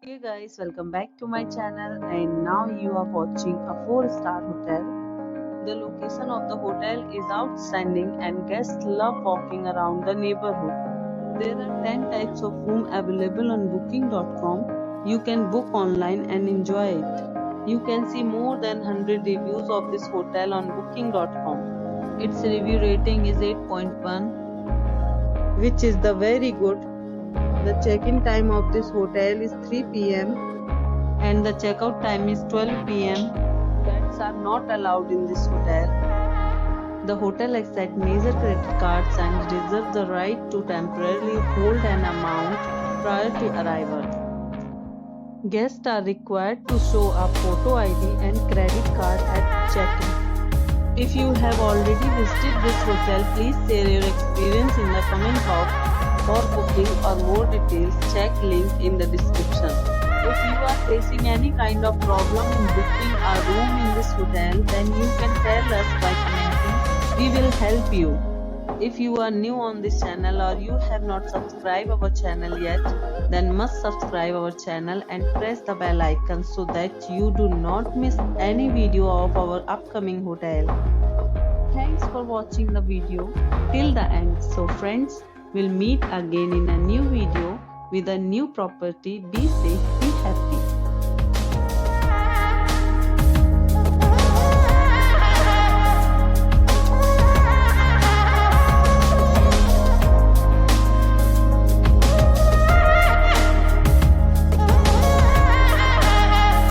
Hey guys, welcome back to my channel, and now you are watching a 4-star hotel. The location of the hotel is outstanding and guests love walking around the neighborhood. There are 10 types of room available on booking.com. You can book online and enjoy it. You can see more than 100 reviews of this hotel on booking.com. Its review rating is 8.1, which is the very good. The check-in time of this hotel is 3 p.m. and the checkout time is 12 p.m. Pets are not allowed in this hotel. The hotel accepts major credit cards and reserves the right to temporarily hold an amount prior to arrival. Guests are required to show a photo ID and credit card at check-in. If you have already visited this hotel, please share your experience in the comment box. For booking or more details, check link in the description. If you are facing any kind of problem in booking a room in this hotel, then you can tell us by commenting. We will help you. If you are new on this channel or you have not subscribed our channel yet, then must subscribe our channel and press the bell icon so that you do not miss any video of our upcoming hotel. Thanks for watching the video till the end. So friends, we'll meet again in a new video with a new property. Be safe.